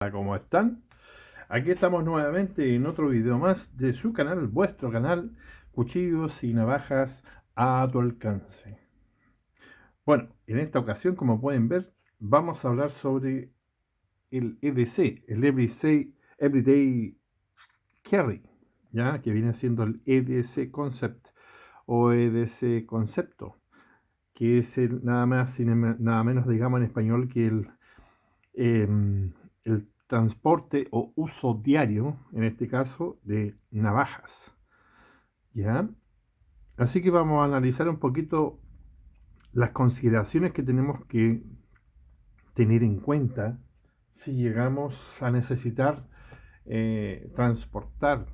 Hola, ¿cómo están? Aquí estamos nuevamente en otro video más de su canal, vuestro canal, Cuchillos y Navajas a tu alcance. Bueno, en esta ocasión, como pueden ver, vamos a hablar sobre el EDC, el Everyday Carry, ¿ya? Que viene siendo el EDC Concept o EDC Concepto, que es nada más y nada menos, digamos en español, que el transporte o uso diario, en este caso, de navajas. ¿Ya? Así que vamos a analizar un poquito las consideraciones que tenemos que tener en cuenta si llegamos a necesitar transportar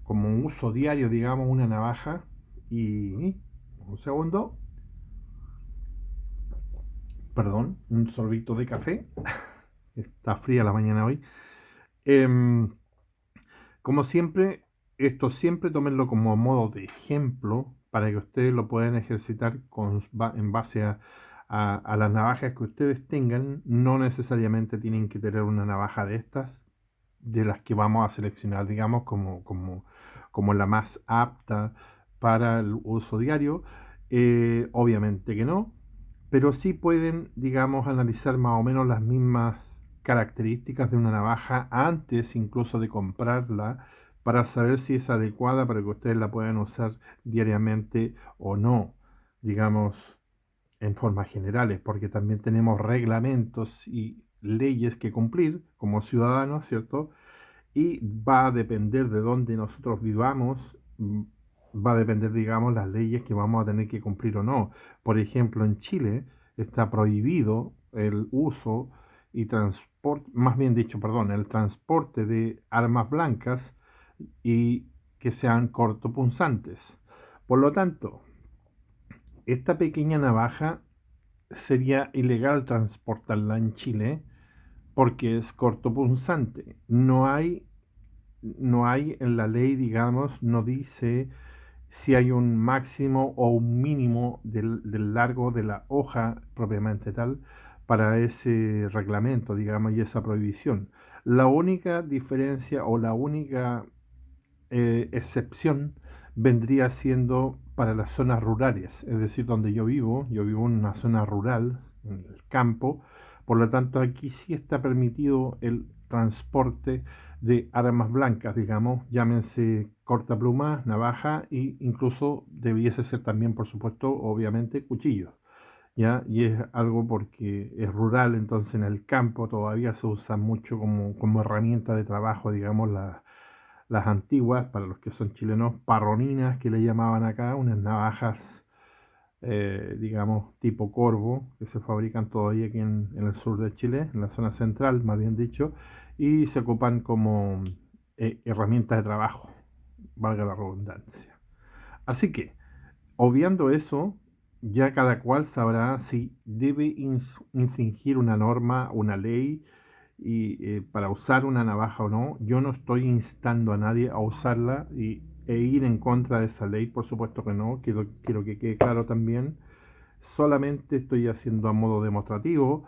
como un uso diario, digamos, una navaja. Y un segundo, perdón, un sorbito de café. Está fría la mañana hoy. Em, Como siempre, esto siempre tómenlo como modo de ejemplo para que ustedes lo puedan ejercitar en base a las navajas que ustedes tengan. No necesariamente tienen que tener una navaja de estas, de las que vamos a seleccionar, digamos, como la más apta para el uso diario. Obviamente que no, pero sí pueden, digamos, analizar más o menos las mismas características de una navaja antes incluso de comprarla para saber si es adecuada para que ustedes la puedan usar diariamente o no, digamos, en formas generales, porque también tenemos reglamentos y leyes que cumplir como ciudadanos, ¿cierto? Y va a depender de dónde nosotros vivamos, va a depender, digamos, las leyes que vamos a tener que cumplir o no. Por ejemplo, en Chile está prohibido el uso y transporte, más bien dicho, perdón, el transporte de armas blancas y que sean cortopunzantes. Por lo tanto, esta pequeña navaja sería ilegal transportarla en Chile porque es cortopunzante. No hay en la ley, digamos, no dice si hay un máximo o un mínimo del largo de la hoja propiamente tal para ese reglamento, digamos, y esa prohibición. La única diferencia o la única excepción vendría siendo para las zonas rurales, es decir, donde yo vivo en una zona rural, en el campo, por lo tanto aquí sí está permitido el transporte de armas blancas, digamos, llámense cortaplumas, navaja e incluso debiese ser también, por supuesto, obviamente, cuchillos. ¿Ya? Y es algo porque es rural, entonces en el campo todavía se usa mucho como herramienta de trabajo, digamos, las antiguas, para los que son chilenos, parroninas que le llamaban acá, unas navajas, digamos, tipo corvo, que se fabrican todavía aquí en el sur de Chile, en la zona central, más bien dicho, y se ocupan como herramientas de trabajo, valga la redundancia. Así que, obviando eso, ya cada cual sabrá si debe infringir una norma, una ley, para usar una navaja o no. Yo no estoy instando a nadie a usarla e ir en contra de esa ley, por supuesto que no, quiero que quede claro también. Solamente estoy haciendo a modo demostrativo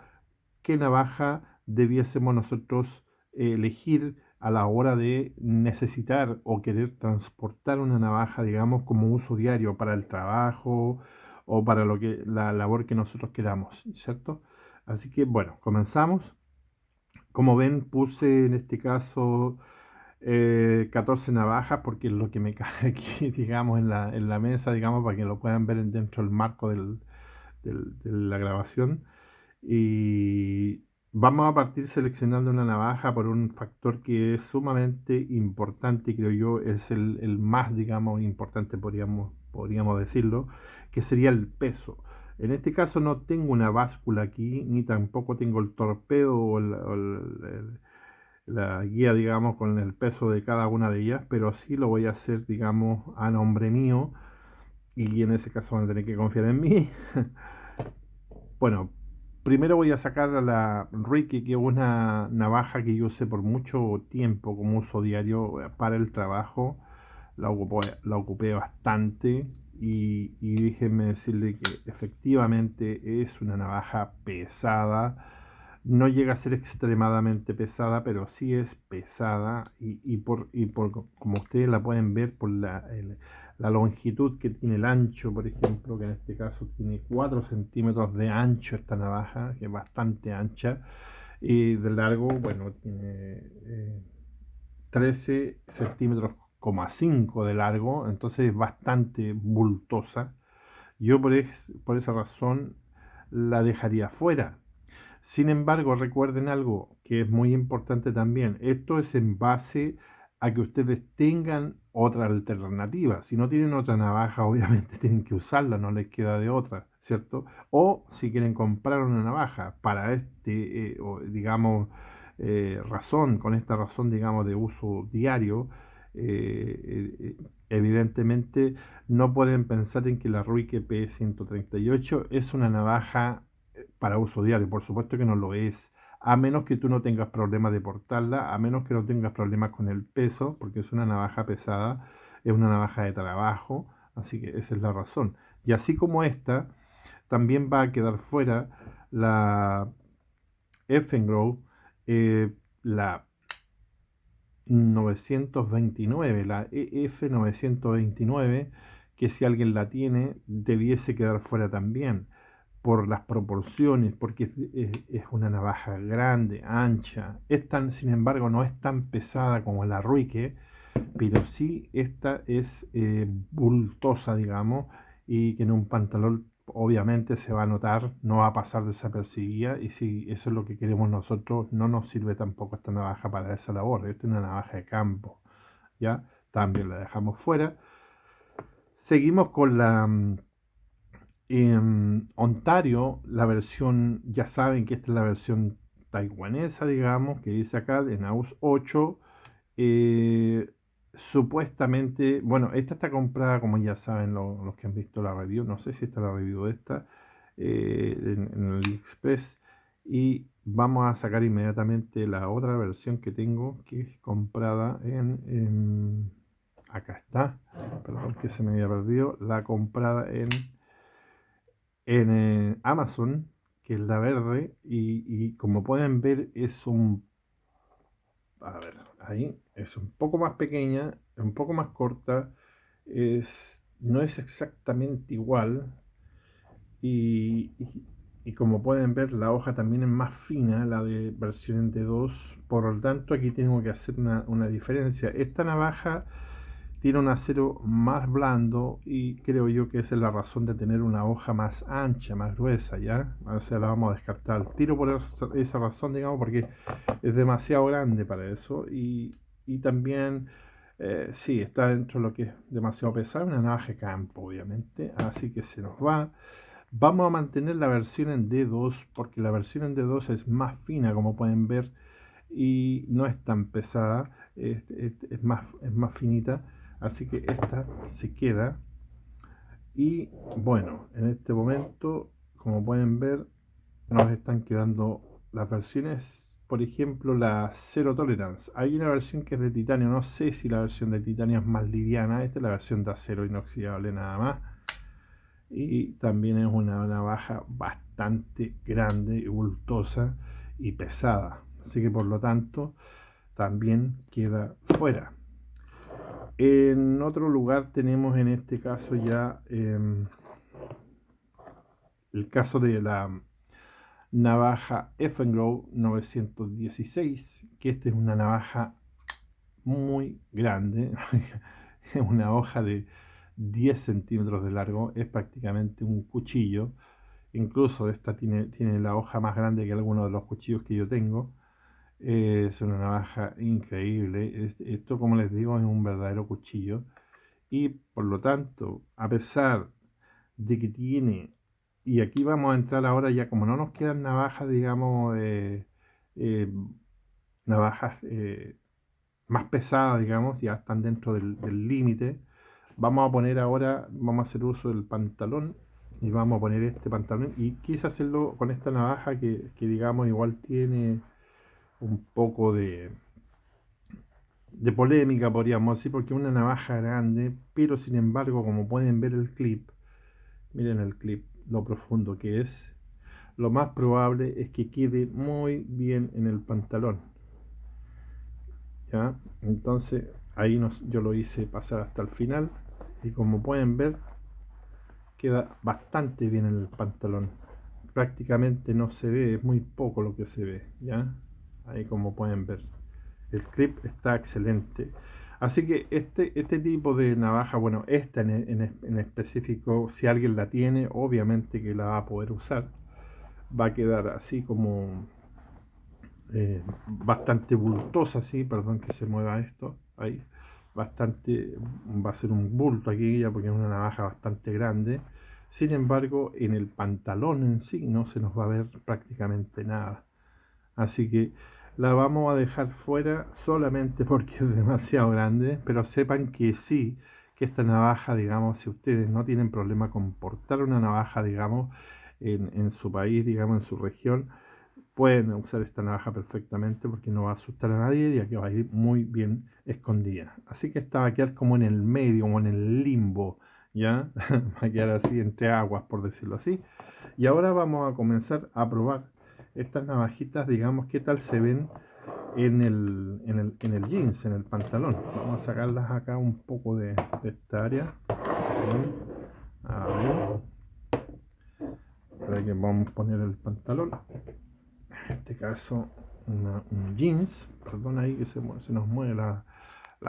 qué navaja debiésemos nosotros elegir a la hora de necesitar o querer transportar una navaja, digamos, como uso diario para el trabajo o para la labor que nosotros queramos, ¿cierto? Así que bueno, comenzamos. Como ven, puse en este caso 14 navajas porque es lo que me cae aquí, digamos, en la mesa, digamos, para que lo puedan ver dentro del marco de la grabación. Y vamos a partir seleccionando una navaja por un factor que es sumamente importante, creo yo, es el más, digamos, importante, podríamos decirlo, que sería el peso. En este caso no tengo una báscula aquí, ni tampoco tengo el torpedo la guía, digamos, con el peso de cada una de ellas, pero sí lo voy a hacer, digamos, a nombre mío, y en ese caso van a tener que confiar en mí. Bueno, primero voy a sacar a la Ricky, que es una navaja que yo usé por mucho tiempo como uso diario para el trabajo. La ocupé bastante y déjenme decirle que efectivamente es una navaja pesada, No llega a ser extremadamente pesada, pero sí es pesada como ustedes la pueden ver por la longitud que tiene el ancho, por ejemplo, que en este caso tiene 4 centímetros de ancho esta navaja, que es bastante ancha, y de largo, bueno, tiene 13 centímetros, 5 de largo, entonces es bastante bultosa. Yo por esa razón la dejaría fuera. Sin embargo, recuerden algo que es muy importante también. Esto es en base a que ustedes tengan otra alternativa. Si no tienen otra navaja, obviamente tienen que usarla, no les queda de otra, ¿cierto? O si quieren comprar una navaja para digamos, con esta razón, digamos, de uso diario, evidentemente no pueden pensar en que la Ruike P138 es una navaja para uso diario. Por supuesto que no lo es, a menos que tú no tengas problemas de portarla, a menos que no tengas problemas con el peso, porque es una navaja pesada, es una navaja de trabajo, así que esa es la razón. Y así como esta, también va a quedar fuera la Effengrow, la 929, la EF 929, que si alguien la tiene, debiese quedar fuera también por las proporciones, porque es una navaja grande, ancha. Sin embargo, no es tan pesada como la Ruike, pero sí esta es bultosa, digamos, y que en un pantalón obviamente se va a notar, no va a pasar desapercibida, y si eso es lo que queremos nosotros, no nos sirve tampoco esta navaja para esa labor. Esta es una navaja de campo, ¿ya? También la dejamos fuera. Seguimos con la Ontario, la versión, ya saben que esta es la versión taiwanesa, digamos, que dice acá de Naus 8. eh, Supuestamente, bueno, esta está comprada, como ya saben los que han visto la review, no sé si está la review de esta, en el AliExpress. Y vamos a sacar inmediatamente la otra versión que tengo, que es comprada acá está, perdón que se me había perdido, la comprada en Amazon, que es la verde, y como pueden ver a ver, ahí es un poco más pequeña, un poco más corta, no es exactamente igual, y, y- y como pueden ver la hoja también es más fina, la de versión d 2, por lo tanto aquí tengo que hacer una diferencia. Esta navaja tiene un acero más blando, y creo yo que esa es la razón de tener una hoja más ancha, más gruesa, ¿ya? O sea, la vamos a descartar al tiro por esa razón, digamos, porque es demasiado grande para eso, y también, sí, está dentro de lo que es demasiado pesado, una navaja de campo, obviamente, así que se nos va. Vamos a mantener la versión en D2, porque la versión en D2 es más fina, como pueden ver, y no es tan pesada, es más finita, así que esta se queda. Y bueno, en este momento, como pueden ver, nos están quedando las versiones, por ejemplo, la Zero Tolerance. Hay una versión que es de titanio, no sé si la versión de titanio es más liviana, esta es la versión de acero inoxidable nada más. Y también es una navaja bastante grande y bultosa y pesada, así que por lo tanto también queda fuera. En otro lugar tenemos en este caso ya el caso de la navaja Effengrow 916, que esta es una navaja muy grande, es una hoja de 10 centímetros de largo, es prácticamente un cuchillo. Incluso esta tiene la hoja más grande que algunos de los cuchillos que yo tengo. Es una navaja increíble. Esto, como les digo, es un verdadero cuchillo. Y por lo tanto, a pesar de que tiene, y aquí vamos a entrar ahora ya, como no nos quedan navajas, digamos, eh, navajas más pesadas, digamos, ya están dentro del límite. Vamos a poner ahora, vamos a hacer uso del pantalón, y vamos a poner este pantalón, y quise hacerlo con esta navaja que digamos igual tiene un poco de polémica, podríamos decir, porque es una navaja grande, pero sin embargo, como pueden ver el clip, miren el clip, lo profundo que es. lo más probable es que quede muy bien en el pantalón, ¿ya? Entonces ahí yo lo hice pasar hasta el final y como pueden ver queda bastante bien en el pantalón, prácticamente no se ve, es muy poco lo que se ve, ¿ya? Ahí como pueden ver el clip está excelente. Así que este tipo de navaja, bueno, esta en específico, si alguien la tiene, obviamente que la va a poder usar. Va a quedar así como bastante bultosa, así, perdón que se mueva esto, ahí. Bastante, va a ser un bulto aquí ya porque es una navaja bastante grande. Sin embargo, en el pantalón en sí no se nos va a ver prácticamente nada. Así que la vamos a dejar fuera solamente porque es demasiado grande, pero sepan que sí, que esta navaja, digamos, si ustedes no tienen problema con portar una navaja, digamos, en su país, digamos, en su región, pueden usar esta navaja perfectamente porque no va a asustar a nadie ya que va a ir muy bien escondida. Así que esta va a quedar como en el medio, como en el limbo, ¿ya? Va a quedar así entre aguas, por decirlo así. Y ahora vamos a comenzar a probar estas navajitas, digamos, qué tal se ven en el jeans, en el pantalón. Vamos a sacarlas acá un poco de esta área. A ver, para que vamos a poner el pantalón. En este caso, un jeans. Perdón ahí que se nos mueve la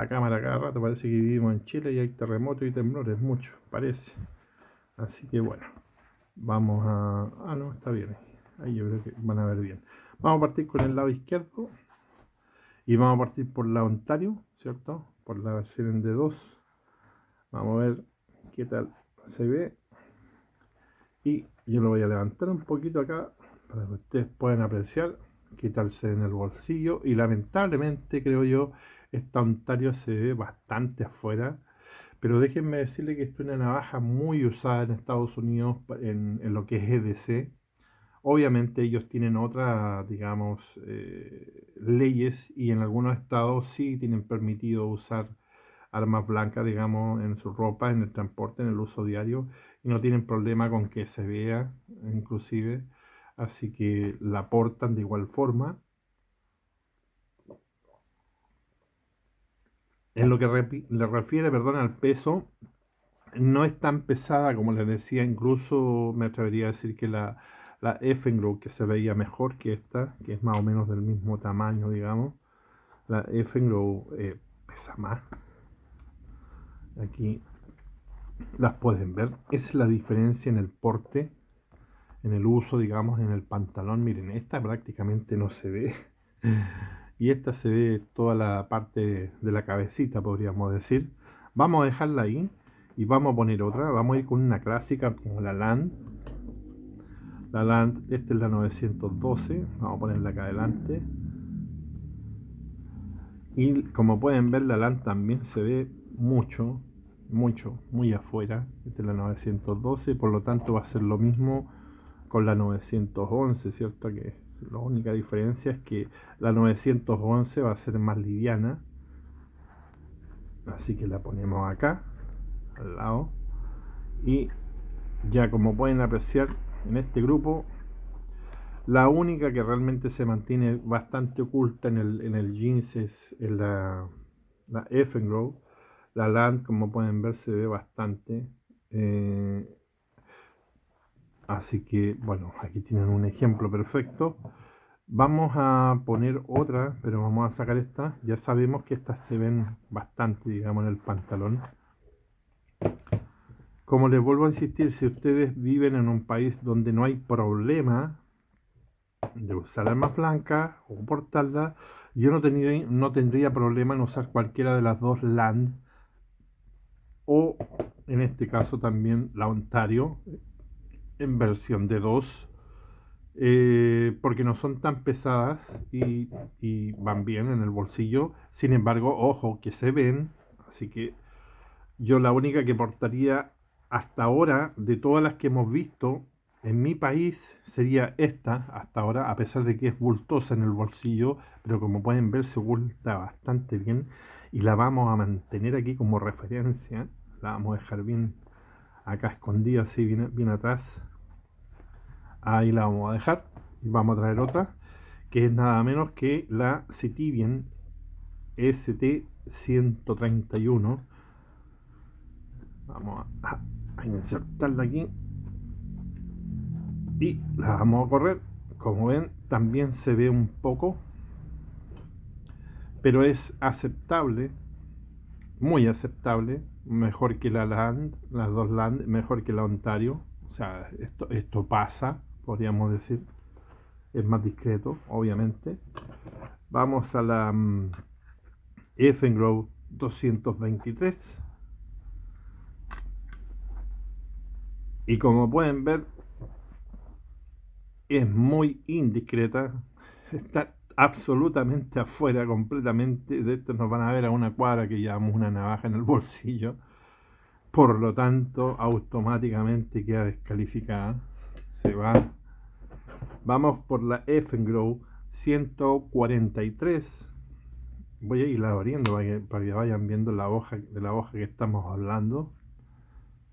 cámara cada rato. Parece que vivimos en Chile y hay terremotos y temblores, mucho, parece. Así que bueno, vamos a... Ah, no, está bien. Ahí yo creo que van a ver bien. Vamos a partir con el lado izquierdo y vamos a partir por la Ontario, ¿cierto? Por la versión en D2. Vamos a ver qué tal se ve. Y yo lo voy a levantar un poquito acá para que ustedes puedan apreciar qué tal se ve en el bolsillo. Y lamentablemente, creo yo, esta Ontario se ve bastante afuera. Pero déjenme decirle que esto es una navaja muy usada en Estados Unidos en lo que es EDC. Obviamente ellos tienen otras, digamos, leyes y en algunos estados sí tienen permitido usar armas blancas, digamos, en su ropa, en el transporte, en el uso diario y no tienen problema con que se vea, inclusive. Así que la portan de igual forma. En lo que le refiere, perdón, al peso, no es tan pesada como les decía, incluso me atrevería a decir que la Effengrow que se veía mejor que esta, que es más o menos del mismo tamaño, digamos, la Effengrow pesa más. Aquí las pueden ver. Esa es la diferencia en el porte, en el uso, digamos, en el pantalón. Miren, esta prácticamente no se ve. Y esta se ve toda la parte de la cabecita, podríamos decir. Vamos a dejarla ahí y vamos a poner otra. Vamos a ir con una clásica como la Land. La Land, esta es la 912. Vamos a ponerla acá adelante. Y como pueden ver, la LAN también se ve mucho, mucho, muy afuera. Esta es la 912, por lo tanto va a ser lo mismo con la 911, ¿cierto? Que la única diferencia es que la 911 va a ser más liviana. Así que la ponemos acá, al lado. Y ya como pueden apreciar en este grupo, la única que realmente se mantiene bastante oculta en el jeans es la Effengrow. La Land, como pueden ver, se ve bastante. Eh, Así que, bueno, aquí tienen un ejemplo perfecto. Vamos a poner otra, pero vamos a sacar esta. Ya sabemos que estas se ven bastante, digamos, en el pantalón. Como les vuelvo a insistir, si ustedes viven en un país donde no hay problema de usar armas blancas o portarlas, yo no tendría problema en usar cualquiera de las dos LAND o en este caso también la Ontario en versión de 2 porque no son tan pesadas y van bien en el bolsillo. Sin embargo, ojo, que se ven. Así que yo la única que portaría hasta ahora, de todas las que hemos visto en mi país, sería esta, hasta ahora, a pesar de que es bultosa en el bolsillo, pero como pueden ver se oculta bastante bien y la vamos a mantener aquí como referencia. La vamos a dejar bien acá escondida, así bien, bien atrás. Ahí la vamos a dejar. Y vamos a traer otra, que es nada menos que la Citivian ST131. Vamos a insertarla aquí y la vamos a correr. Como ven, también se ve un poco, pero es aceptable, muy aceptable, mejor que la Land, las dos Land, mejor que la Ontario. O sea, esto pasa, podríamos decir. Es más discreto, obviamente. Vamos a la Effengrove 223. Y como pueden ver, es muy indiscreta. Está absolutamente afuera, completamente. De esto nos van a ver a una cuadra que llevamos una navaja en el bolsillo. Por lo tanto, automáticamente queda descalificada. Se va. Vamos por la Effengrove 143. Voy a irla abriendo para que vayan viendo la hoja de la hoja que estamos hablando.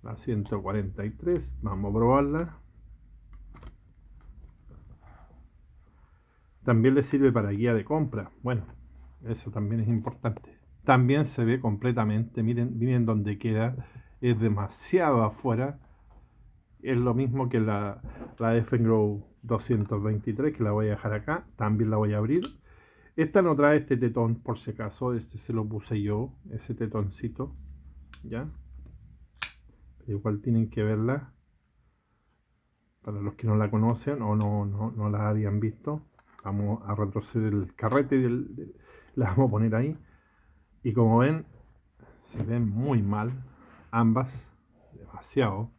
La 143. Vamos a probarla. También le sirve para guía de compra. Bueno, eso también es importante. También se ve completamente. Miren dónde queda. Es demasiado afuera. Es lo mismo que la Effengrove 223, que la voy a dejar acá. También la voy a abrir. Esta no trae este tetón, por si acaso. Este se lo puse yo, ese tetoncito. ¿Ya? Igual tienen que verla. Para los que no la conocen o no la habían visto. Vamos a retroceder el carrete y la vamos a poner ahí. Y como ven, se ven muy mal. Ambas. Demasiado,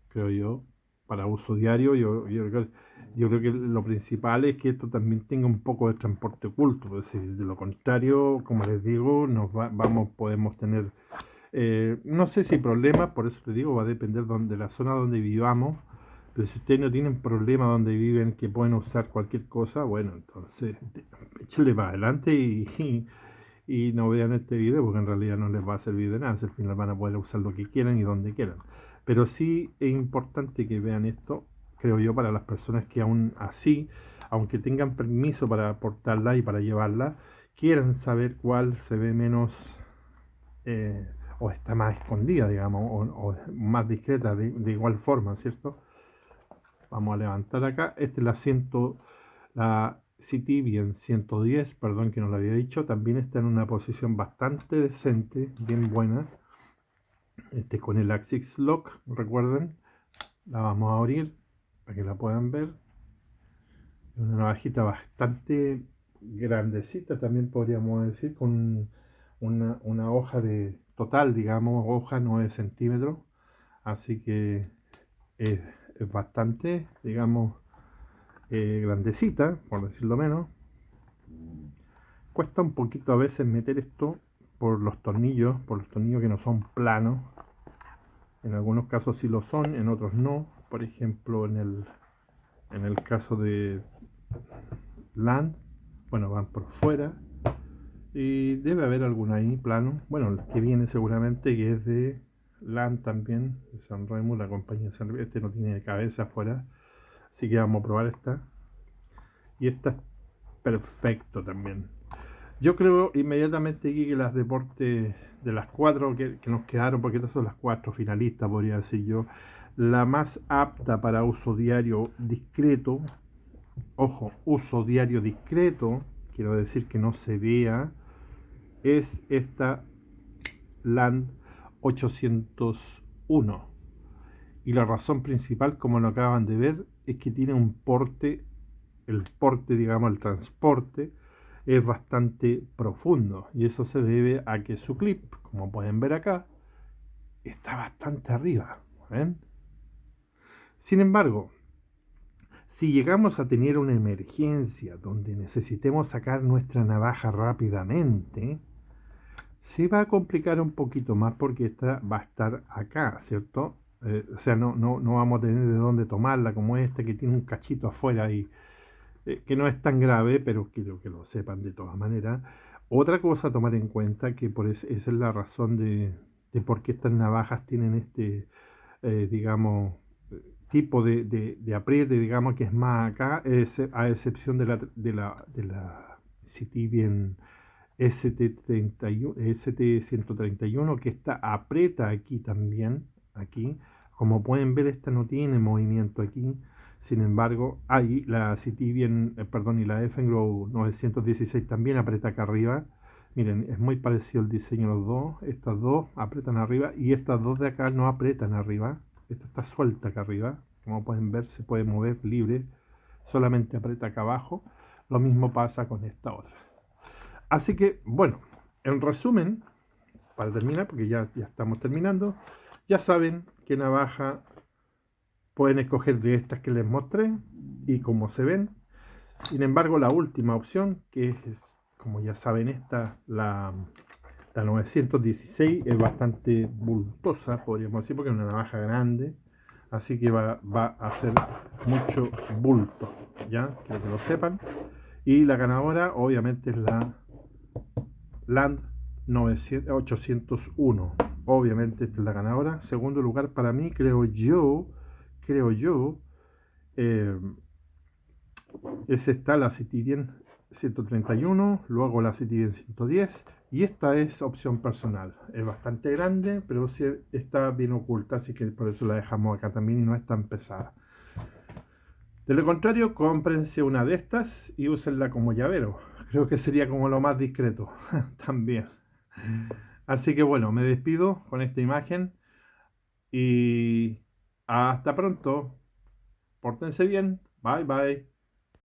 creo yo. Para uso diario, yo creo que lo principal es que esto también tenga un poco de transporte oculto. Pues, si de lo contrario, como les digo, podemos tener, no sé si problemas, por eso les digo, va a depender de la zona donde vivamos. Pero si ustedes no tienen problemas donde viven, que pueden usar cualquier cosa, bueno, entonces échenle para adelante y no vean este video, porque en realidad no les va a servir de nada. Al final van a poder usar lo que quieran y donde quieran. Pero sí es importante que vean esto, creo yo, para las personas que aún así, aunque tengan permiso para portarla y para llevarla, quieran saber cuál se ve menos, o está más escondida, digamos, o más discreta de igual forma, ¿cierto? Vamos a levantar acá. Este es el asiento, la Citivian 110, perdón que no lo había dicho. También está en una posición bastante decente, bien buena. Este con el Axis Lock, recuerden. La vamos a abrir para que la puedan ver. Una navajita bastante grandecita, también podríamos decir, con una hoja de total, digamos, hoja 9 centímetros. Así que es bastante, digamos, grandecita, por decirlo menos. Cuesta un poquito a veces meter esto por los tornillos que no son planos. En algunos casos sí lo son, en otros no. Por ejemplo, en el caso de LAN, bueno, van por fuera. Y debe haber alguna ahí plano. Bueno, el que viene seguramente, que es de LAN también, de San Remo, la compañía de San Remo. Este no tiene cabeza afuera. Así que vamos a probar esta. Y esta es perfecto también. Yo creo inmediatamente aquí que las deportes de las cuatro que nos quedaron, porque estas son las cuatro finalistas, podría decir yo, la más apta para uso diario discreto, ojo, uso diario discreto, quiero decir que no se vea, es esta Land 801. Y la razón principal, como lo acaban de ver, es que tiene un porte, el porte, digamos, el transporte, es bastante profundo. Y eso se debe a que su clip, como pueden ver acá, está bastante arriba. ¿Ven? Sin embargo, si llegamos a tener una emergencia donde necesitemos sacar nuestra navaja rápidamente, se va a complicar un poquito más porque esta va a estar acá, ¿cierto? O sea, no vamos a tener de dónde tomarla como esta que tiene un cachito afuera y que no es tan grave, pero quiero que lo sepan de todas maneras. Otra cosa a tomar en cuenta, que esa es la razón de por qué estas navajas tienen digamos, tipo de apriete, digamos, que es más acá, a excepción de la Citizen ST131, que esta aprieta aquí también, aquí. Como pueden ver, esta no tiene movimiento aquí. Sin embargo, ahí la Citizen, perdón, y la Effengrow 916 también aprieta acá arriba. Miren, es muy parecido el diseño de los dos. Estas dos apretan arriba y estas dos de acá no apretan arriba. Esta está suelta acá arriba. Como pueden ver, se puede mover libre. Solamente aprieta acá abajo. Lo mismo pasa con esta otra. Así que, bueno, en resumen, para terminar, porque ya estamos terminando, ya saben qué navaja pueden escoger de estas que les mostré y como se ven. Sin embargo, la última opción, que es, como ya saben, la 916, es bastante bultosa, podríamos decir, porque es una navaja grande. Así que va a hacer mucho bulto, ¿ya? Quiero que lo sepan. Y la ganadora, obviamente, es la Land 801. Obviamente esta es la ganadora. Segundo lugar para mí, creo yo, eh, es esta la Citizen 131, luego la Citizen 110 y esta es opción personal. Es bastante grande, pero sí está bien oculta, así que por eso la dejamos acá también y no es tan pesada. De lo contrario, cómprense una de estas y úsenla como llavero. Creo que sería como lo más discreto también. Así que bueno, me despido con esta imagen y hasta pronto. Pórtense bien. Bye bye.